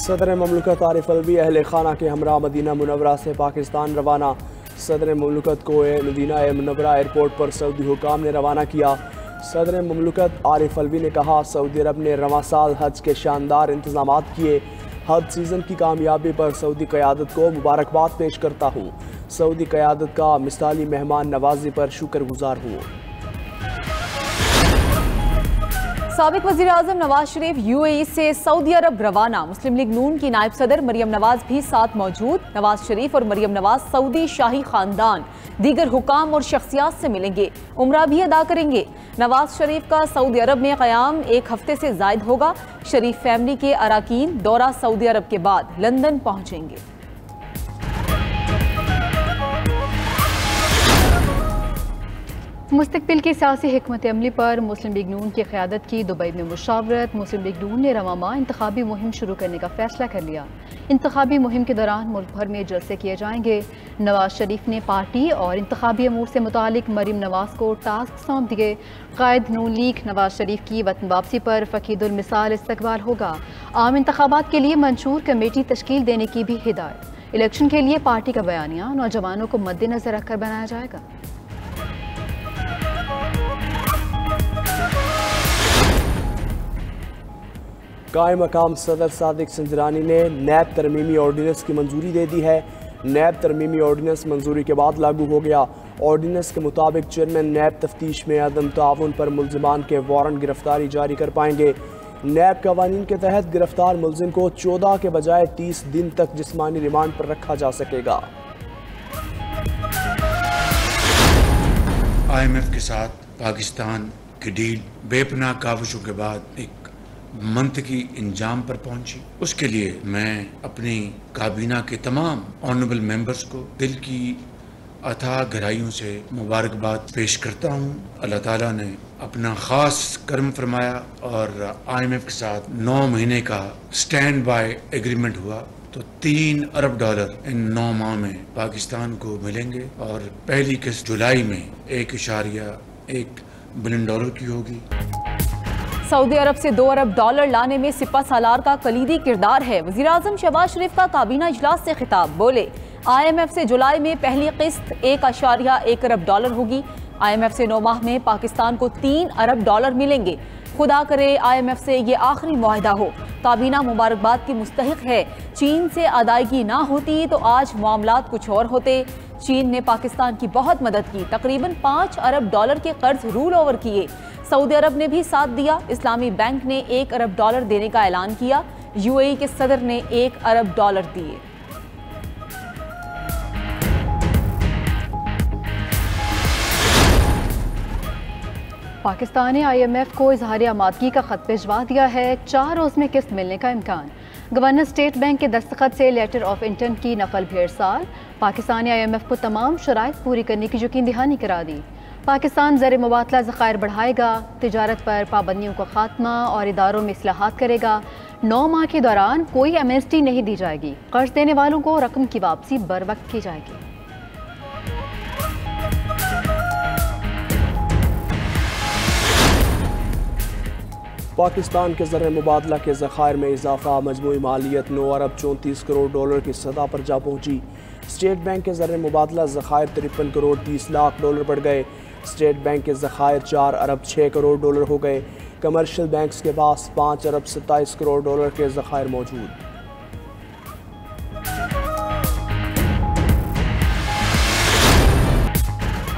सदर ममलकत आरिफ अलवी अहल खाना के हमरा मदीना मुनव्वरा से पाकिस्तान रवाना। सदर ममलकत को मदीना मुनव्वरा एयरपोर्ट पर सऊदी हुकाम ने रवाना किया। सदर ममलकत आरिफ अलवी ने कहा, सऊदी अरब ने रवां साल हज के शानदार इंतजाम किए। हज सीज़न की कामयाबी पर सऊदी क़यादत को मुबारकबाद पेश करता हूँ। सऊदी क़यादत का मिसाली मेहमान नवाजी पर शुक्रगुजार हूँ। साबिक वज़ीर आज़म नवाज शरीफ UAE से सऊदी अरब रवाना। मुस्लिम लीग नून की नायब सदर मरियम नवाज भी साथ मौजूद। नवाज शरीफ और मरियम नवाज सऊदी शाही खानदान, दीगर हुकाम और शख्सियात से मिलेंगे, उम्रा भी अदा करेंगे। नवाज शरीफ का सऊदी अरब में क़याम 1 हफ्ते से ज़ायद होगा। शरीफ फैमिली के अराकीन दौरा सऊदी अरब के बाद लंदन पहुँचेंगे। मुस्तकबिल की सियासी हिकमत अमली पर मुस्लिम लीग नून की क़यादत की दुबई में मुशावरत। मुस्लिम लीग नून ने रवां माह इंतखाबी मुहिम शुरू करने का फैसला कर लिया। इंतखाबी मुहिम के दौरान मुल्क भर में जलसे किए जाएंगे। नवाज शरीफ ने पार्टी और इंतखाबी अमूर से मुतालिक मरियम नवाज को टास्क सौंप दिए। कायद नून लीग नवाज शरीफ की वतन वापसी पर फ़कीदुल मिसाल इस्तकबाल होगा। आम इंतखाबात के लिए मंशूर कमेटी तश्कील देने की भी हिदायत। इलेक्शन के लिए पार्टी का बयानिया नौजवानों को मद्देनजर रखकर बनाया जाएगा। कायम मकाम सदर सादिक संजरानी ने नैब तरमीमी ऑर्डीनेंस की मंजूरी दे दी है। नैब तरमीमी ऑर्डीनेंस मंजूरी के बाद लागू हो गया। ऑर्डीनेंस के मुताबिक चेयरमैन नैब तफ्तीश में अदम ताउन पर मुल्जिमान के वारंट गिरफ्तारी जारी कर पाएंगे। नैब कवानीन के तहत गिरफ्तार मुल्जिम को 14 के बजाय 30 दिन तक जिस्मानी रिमांड पर रखा जा सकेगा। IMF के साथ पाकिस्तान की डील बेपनाह काविशों के बाद एक मंतकी इंजाम पर पहुंची। उसके लिए मैं अपनी काबीना के तमाम ऑनरेबल मेंबर्स को दिल की अथाह गहराइयों से मुबारकबाद पेश करता हूं। अल्लाह ताला ने अपना ख़ास कर्म फरमाया और IMF के साथ 9 महीने का स्टैंड बाय एग्रीमेंट हुआ तो $3 अरब इन 9 माह में पाकिस्तान को मिलेंगे और पहली किस्त जुलाई में $1.1 बिलियन की होगी। सऊदी अरब से $2 अरब लाने में सिपा सालार का कलीदी किरदार है। वज़ीर आज़म शहबाज शरीफ का काबीना इजलास से खिताब। बोले, IMF से जुलाई में पहली किस्त $1.1 अरब होगी। IMF से 9 माह में पाकिस्तान को $3 अरब मिलेंगे। खुदा करे IMF से ये आखिरी मुआहदा हो। काबीना मुबारकबाद की मुस्तहिक है। चीन से अदायगी ना होती तो आज मामलात कुछ और होते। चीन ने पाकिस्तान की बहुत मदद की, तकरीबन $5 अरब के कर्ज रूल ओवर किए। सऊदी अरब ने भी साथ दिया। इस्लामी बैंक ने $1 अरब देने का ऐलान किया। UAE के सदर ने $1 अरब दिए। पाकिस्तान ने IMF को इजहार आमादगी का खत भिजवा दिया है। 4 रोज़ में किस्त मिलने का इम्कान। गवर्नर स्टेट बैंक के दस्तखत से लेटर ऑफ इंटेंट की नकल भी इरसाल। पाकिस्तान ने IMF को तमाम शराइत पूरी करने की यकीन दहानी करा दी। पाकिस्तान ज़र मुबादला ज़खायर बढ़ाएगा, तिजारत पर पाबंदियों का खात्मा और इदारों में इस्लाहात करेगा। 9 माह के दौरान कोई एमनेस्टी नहीं दी जाएगी। कर्ज देने वालों को रकम की वापसी बर वक्त की जाएगी। पाकिस्तान के ज़र मुबादला के ज़खायर में इजाफा। मजमूई मालियत $9 अरब 34 करोड़ की सतह पर जा पहुंची। स्टेट बैंक के ज़र मुबादला ज़खायर $53 करोड़ 30 लाख बढ़ गए। स्टेट बैंक के ज़खायर $4 अरब 6 करोड़ हो गए। कमर्शियल बैंक्स के पास $5 अरब 27 करोड़ के ज़खायर मौजूद।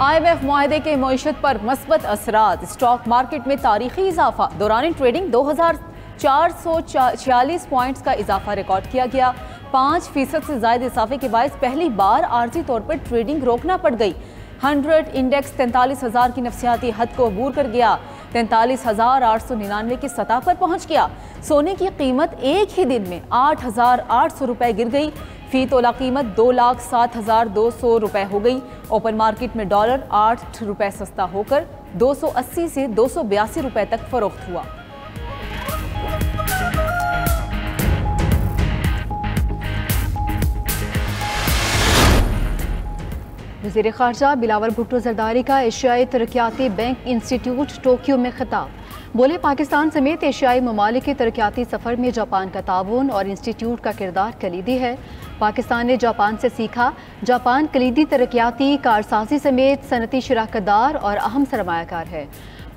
IMF मुआहदे के मईशत पर मस्बत असरात। स्टॉक मार्केट में तारीखी इजाफा। दौरान ट्रेडिंग 2446 पॉइंट्स का इजाफा रिकॉर्ड किया गया। 5% से ज्यादा इजाफे के बायस पहली बार आर्जी तौर पर ट्रेडिंग रोकना पड़ गई। 100 इंडेक्स 43,000 की नफसियाती हद को अबूर कर गया। 43,899 की सतह पर पहुंच गया। सोने की कीमत एक ही दिन में 8,800 रुपए गिर गई। फी तोला कीमत 2,07,200 रुपए हो गई। ओपन मार्केट में डॉलर $8 सस्ता होकर 280 से 282 रुपए तक फरोख्त हुआ। वज़ीर ख़ारजा बिलावल भुट्टो ज़रदारी का एशियाई तरक्याती बैंक इंस्टीट्यूट टोक्यो में खिताब। बोले, पाकिस्तान समेत एशियाई ममालिक के तरक्याती सफ़र में जापान का ताउन और इंस्टीट्यूट का किरदार कलीदी है। पाकिस्तान ने जापान से सीखा। जापान कलीदी तरक्याती कारसाजी समेत सनती शराकतदार और अहम सरमायाकार है।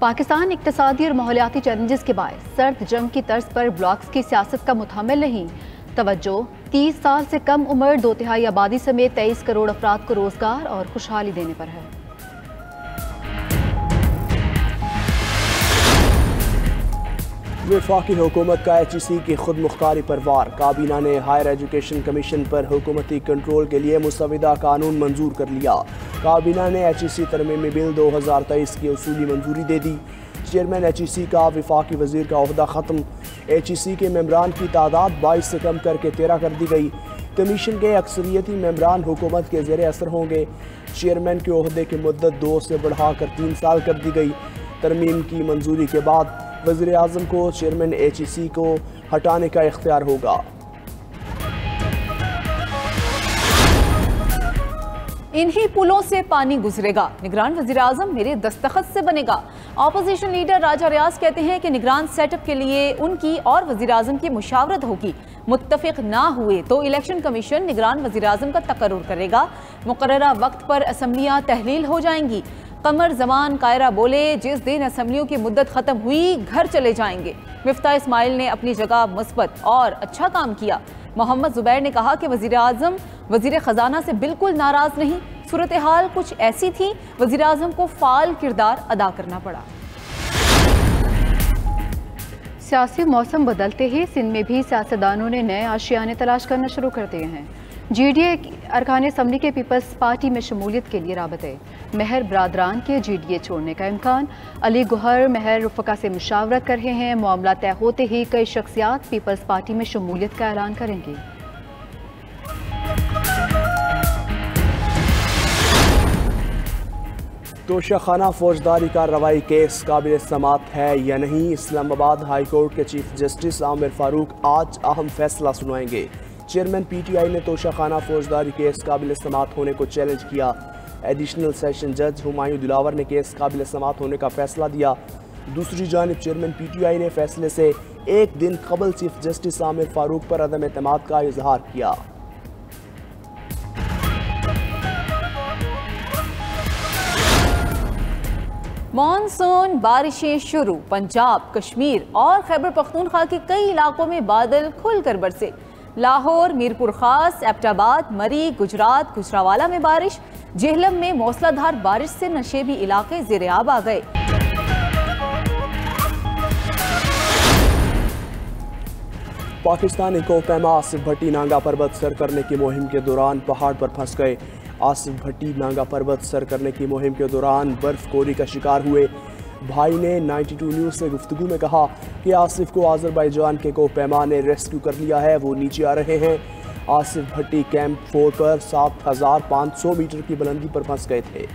पाकिस्तान इक्तसादी और माहौलियाती चैलेंजेस के बायस सर्द जंग की तर्ज पर ब्लॉक्स की सियासत का मुतामिल नहीं। तवज्जो 30 साल से कम उम्र 2/3 आबादी समेत 23 करोड़ अफराद को रोजगार और खुशहाली देने पर है। वफाकी हुकूमत का HEC की खुद मुख्तारी पर वार। काबीना ने हायर एजुकेशन कमीशन पर हुकूमती कंट्रोल के लिए मुसविदा कानून मंजूर कर लिया। काबीना ने HEC तरमीमी बिल 2023 की उसूली मंजूरी दे दी। चेयरमैन HEC का वफाकी वजीर का ओहदा ख़त्म। HEC के मेम्बरान की तादाद 22 से कम करके 13 कर दी गई। कमीशन के अक्सरियती मेम्बरान हुकूमत के ज़ेर असर होंगे। चेयरमैन के ओहदे की मुद्दत 2 से बढ़ाकर 3 साल कर दी गई। तरमीम की मंजूरी के बाद वज़ीर आज़म को चेयरमैन HEC को हटाने का इख्तियार होगा। इन्हीं पुलों से पानी गुजरेगा, निगरान वज़ीर आज़म मेरे दस्तखत से बनेगा। ऑपोजिशन लीडर राजा रियाज कहते हैं कि निगरान सेटअप के लिए उनकी और वज़ीर आज़म की मुशावरत होगी। मुत्तफिक ना हुए तो इलेक्शन कमीशन निगरान वज़ीर आज़म का तकर्रुर करेगा। मुकर्ररा वक्त पर असम्बलियाँ तहलील हो जाएंगी। कमर जमान कायरा बोले, जिस दिन असम्बलियों की मुद्दत ख़त्म हुई घर चले जाएंगे। मिफ्ता इस्माइल ने अपनी जगह मुस्बत और अच्छा काम किया। मोहम्मद जुबैर ने कहा कि वज़ीर आज़म वज़ीर ख़जाना से बिल्कुल नाराज़ नहीं। सूरत हाल कुछ ऐसी थी, वज़ीर आज़म को फ़ाल किरदार अदा करना पड़ा। सियासी मौसम बदलते ही सिंध में भी सियासतदानों ने नए आशियाने तलाश करना शुरू कर दिए हैं। GDA अरकान असम्बली के पीपल्स पार्टी में शमूलियत के लिए राबते। महर बरादरान के GDA छोड़ने का इम्कान। अली गुहर महर रुफ़का से मुशावरत कर रहे हैं। मामला तय होते ही कई शख्सियात पीपल्स पार्टी में शमूलियत का ऐलान करेंगी। तोशाखाना फौजदारी कार्रवाई केस काबिल समात है या नहीं। इस्लामाबाद हाई कोर्ट के चीफ जस्टिस आमिर फारूक आज अहम फैसला सुनाएंगे। चेयरमैन PTI ने तोशाखाना फौजदारी केस काबिल समात होने को चैलेंज किया। एडिशनल सेशन जज हुमायूं दिलावर ने केस काबिल समात होने का फैसला दिया। दूसरी जानिब चेयरमैन PTI ने फैसले से एक दिन कबल चीफ जस्टिस आमिर फारूक पर अदम एतमाद का इजहार किया। मॉनसून बारिशें शुरू। पंजाब, कश्मीर और खैबर पख्तूनख्वा के कई इलाकों में बादल खुलकर बरसे। लाहौर, मीरपुर खास, एबटाबाद, मरी, गुजरात, गुजरावाला में बारिश। जेहलम में मौसलाधार बारिश से नशेबी इलाके ज़ेर-ए-आब आ गए। पाकिस्तानी कोहपैमा आसिफ भट्टी नांगा पर्वत सर करने की मुहिम के दौरान पहाड़ पर फंस गए। आसिफ भट्टी नांगा पर्वत सर करने की मुहिम के दौरान बर्फखोरी का शिकार हुए। भाई ने 92 न्यूज़ से गुफ्तगू में कहा कि आसिफ को आज़रबाईजान के कोहपैमा ने रेस्क्यू कर लिया है, वो नीचे आ रहे हैं। आसिफ भट्टी कैंप 4 पर 7500 मीटर की बुलंदी पर फंस गए थे।